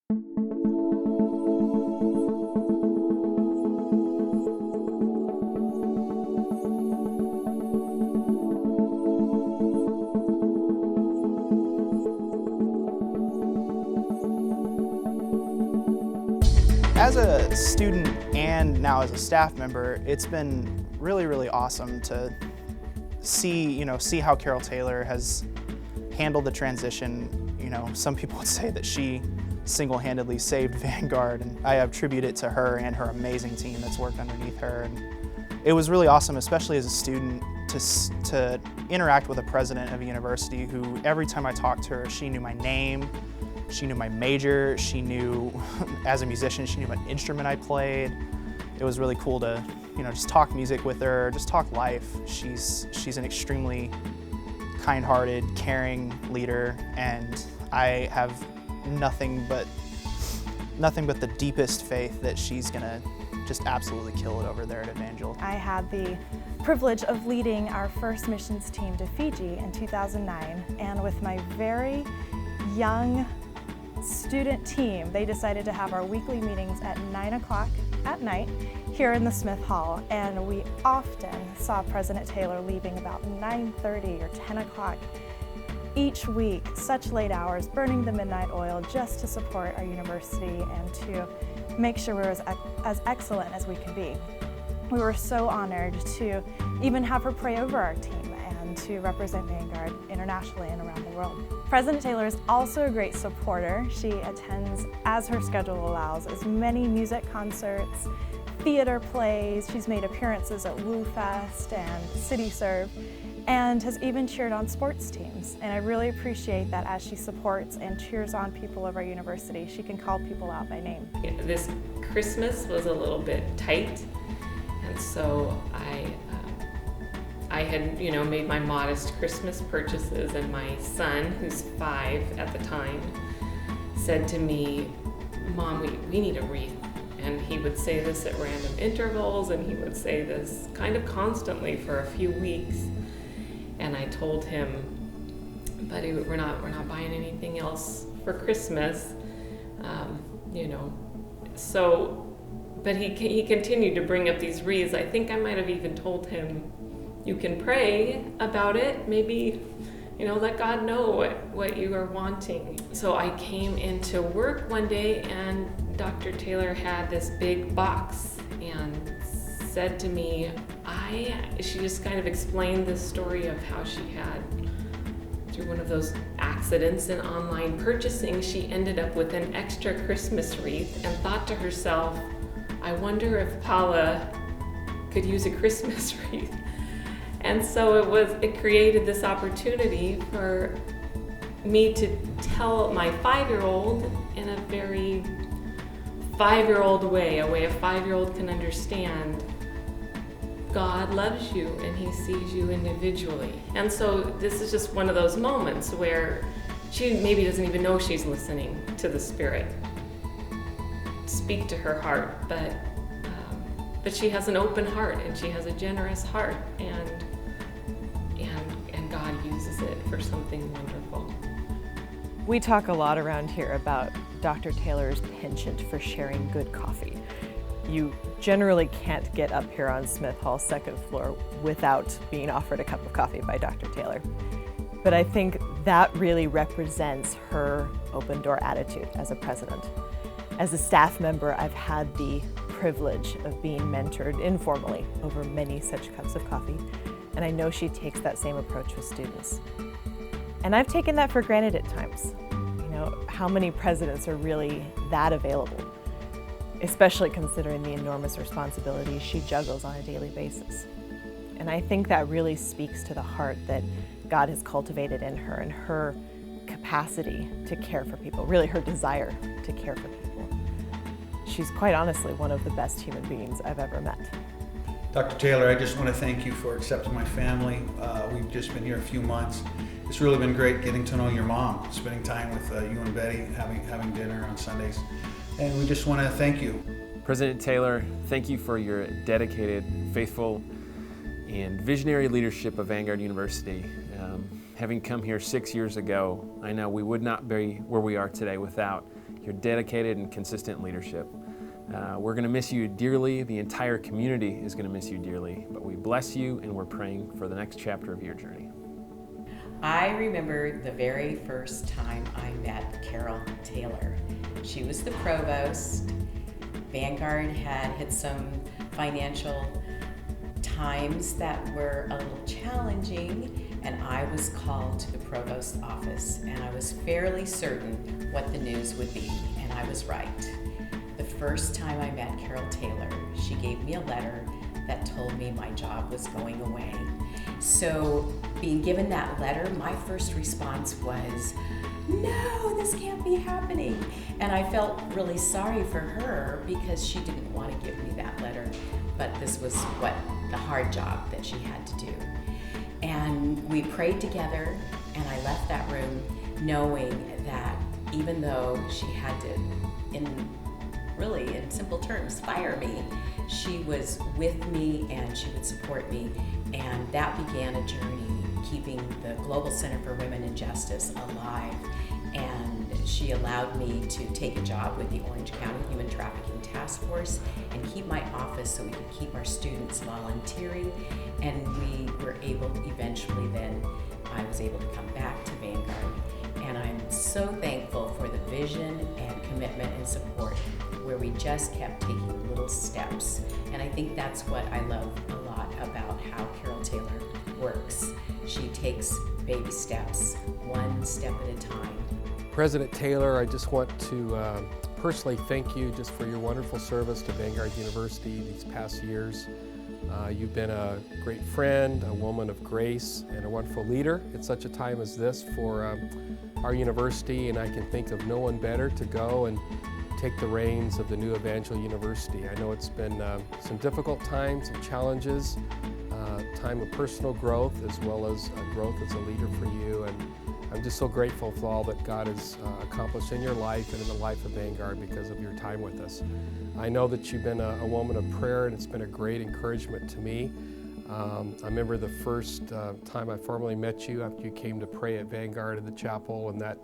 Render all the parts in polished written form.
As a student and now as a staff member, it's been really, really awesome to see how Carol Taylor has handled the transition. Some people would say that she single-handedly saved Vanguard, and I attribute it to her and her amazing team that's worked underneath her. And it was really awesome, especially as a student, to interact with a president of a university who, every time I talked to her, she knew my name, she knew my major, she knew, as a musician, she knew what instrument I played. It was really cool to, just talk music with her, just talk life. She's an extremely kind-hearted, caring leader, and I have nothing but the deepest faith that she's gonna just absolutely kill it over there at Evangel. I had the privilege of leading our first missions team to Fiji in 2009, and with my very young student team, they decided to have our weekly meetings at 9 o'clock at night here in the Smith Hall, and we often saw President Taylor leaving about 9:30 or 10 o'clock each week, such late hours, burning the midnight oil just to support our university and to make sure we're as excellent as we could be. We were so honored to even have her pray over our team and to represent Vanguard internationally and around the world. President Taylor is also a great supporter. She attends, as her schedule allows, as many music concerts, theater plays. She's made appearances at Woo Fest and City Serve, and has even cheered on sports teams. And I really appreciate that as she supports and cheers on people of our university, she can call people out by name. This Christmas was a little bit tight, and so I had, made my modest Christmas purchases, and my son, who's 5 at the time, said to me, "Mom, we need a wreath." And he would say this at random intervals, and he would say this kind of constantly for a few weeks. And I told him, "Buddy, we're not buying anything else for Christmas," So, but he continued to bring up these wreaths. I think I might have even told him, "You can pray about it. Maybe, let God know what you are wanting." So I came into work one day, and Dr. Taylor had this big box and said to me, she just kind of explained the story of how she had, through one of those accidents in online purchasing, she ended up with an extra Christmas wreath and thought to herself, "I wonder if Paula could use a Christmas wreath." And so it created this opportunity for me to tell my 5-year-old in a very 5-year-old way, a way a 5-year-old can understand, God loves you and he sees you individually. And so this is just one of those moments where she maybe doesn't even know she's listening to the Spirit speak to her heart, but she has an open heart and she has a generous heart, and God uses it for something wonderful. We talk a lot around here about Dr. Taylor's penchant for sharing good coffee. You generally can't get up here on Smith Hall's second floor without being offered a cup of coffee by Dr. Taylor. But I think that really represents her open door attitude as a president. As a staff member, I've had the privilege of being mentored informally over many such cups of coffee, and I know she takes that same approach with students. And I've taken that for granted at times. How many presidents are really that available, especially considering the enormous responsibilities she juggles on a daily basis. And I think that really speaks to the heart that God has cultivated in her and her capacity to care for people, really her desire to care for people. She's quite honestly one of the best human beings I've ever met. Dr. Taylor, I just want to thank you for accepting my family. We've just been here a few months. It's really been great getting to know your mom, spending time with you and Betty, having dinner on Sundays. And we just want to thank you. President Taylor, thank you for your dedicated, faithful, and visionary leadership of Vanguard University. Having come here 6 years ago, I know we would not be where we are today without your dedicated and consistent leadership. We're going to miss you dearly. The entire community is going to miss you dearly, but we bless you and we're praying for the next chapter of your journey. I remember the very first time I met Carol Taylor. She was the provost. Vanguard had hit some financial times that were a little challenging, and I was called to the provost's office, and I was fairly certain what the news would be, and I was right. The first time I met Carol Taylor, she gave me a letter that told me my job was going away. So being given that letter, my first response was, no, this can't be happening. And I felt really sorry for her because she didn't want to give me that letter, but this was the hard job that she had to do. And we prayed together, and I left that room knowing that even though she had to, in simple terms, fire me, she was with me and she would support me. And that began a journey keeping the Global Center for Women and Justice alive. And she allowed me to take a job with the Orange County Human Trafficking Task Force and keep my office so we could keep our students volunteering. And we were able, eventually then, I was able to come back to Vanguard. And I'm so thankful for the vision and commitment and support where we just kept taking little steps. And I think that's what I love a lot about how Carol Taylor works. She takes baby steps, one step at a time. President Taylor, I just want to personally thank you just for your wonderful service to Vanguard University these past years. You've been a great friend, a woman of grace, and a wonderful leader at such a time as this for our university, and I can think of no one better to go and take the reins of the new Evangel University. I know it's been some difficult times and challenges, time of personal growth as well as growth as a leader for you, and I'm just so grateful for all that God has accomplished in your life and in the life of Vanguard because of your time with us. I know that you've been a woman of prayer, and it's been a great encouragement to me. I remember the first time I formally met you after you came to pray at Vanguard in the chapel, and that,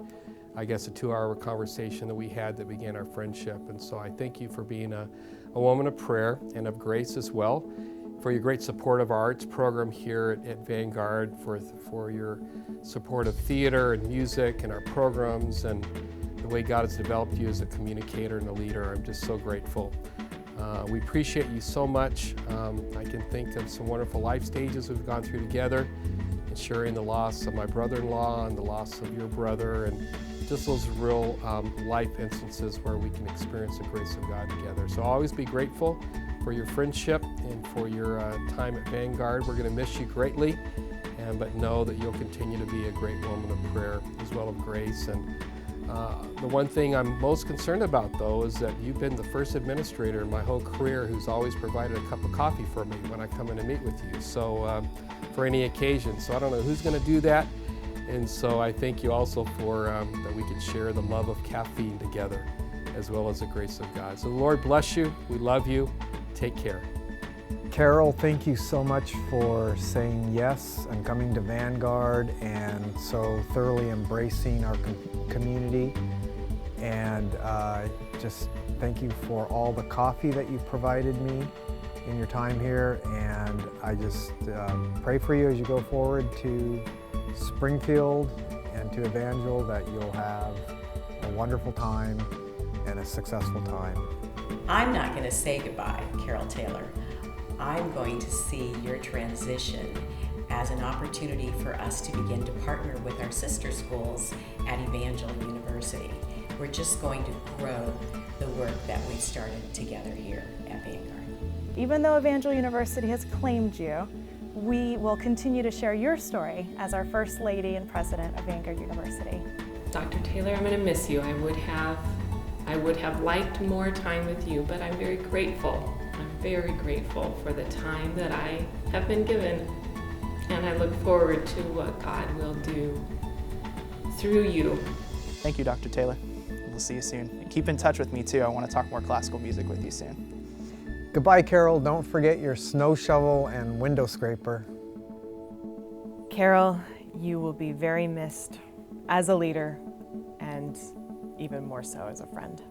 I guess, a 2-hour conversation that we had that began our friendship. And so I thank you for being a woman of prayer and of grace as well, for your great support of our arts program here at Vanguard, for your support of theater and music and our programs, and the way God has developed you as a communicator and a leader. I'm just so grateful. We appreciate you so much. I can think of some wonderful life stages we've gone through together, and sharing the loss of my brother-in-law and the loss of your brother, and just those real life instances where we can experience the grace of God together. So always be grateful for your friendship and for your time at Vanguard. We're going to miss you greatly, but know that you'll continue to be a great woman of prayer as well of grace. And the one thing I'm most concerned about, though, is that you've been the first administrator in my whole career who's always provided a cup of coffee for me when I come in to meet with you, so for any occasion. So I don't know who's going to do that. And so I thank you also for that we could share the love of caffeine together as well as the grace of God. So the Lord bless you. We love you. Take care. Carol, thank you so much for saying yes and coming to Vanguard and so thoroughly embracing our community. And just thank you for all the coffee that you've provided me in your time here. And I just pray for you as you go forward to Springfield and to Evangel, that you'll have a wonderful time and a successful time. I'm not going to say goodbye, Carol Taylor. I'm going to see your transition as an opportunity for us to begin to partner with our sister schools at Evangel University. We're just going to grow the work that we've started together here at Vanguard. Even though Evangel University has claimed you, we will continue to share your story as our First Lady and President of Vanguard University. Dr. Taylor, I'm going to miss you. I would have liked more time with you, but I'm very grateful. I'm very grateful for the time that I have been given, and I look forward to what God will do through you. Thank you, Dr. Taylor. We'll see you soon. And keep in touch with me too. I want to talk more classical music with you soon. Goodbye, Carol. Don't forget your snow shovel and window scraper. Carol, you will be very missed as a leader, and even more so as a friend.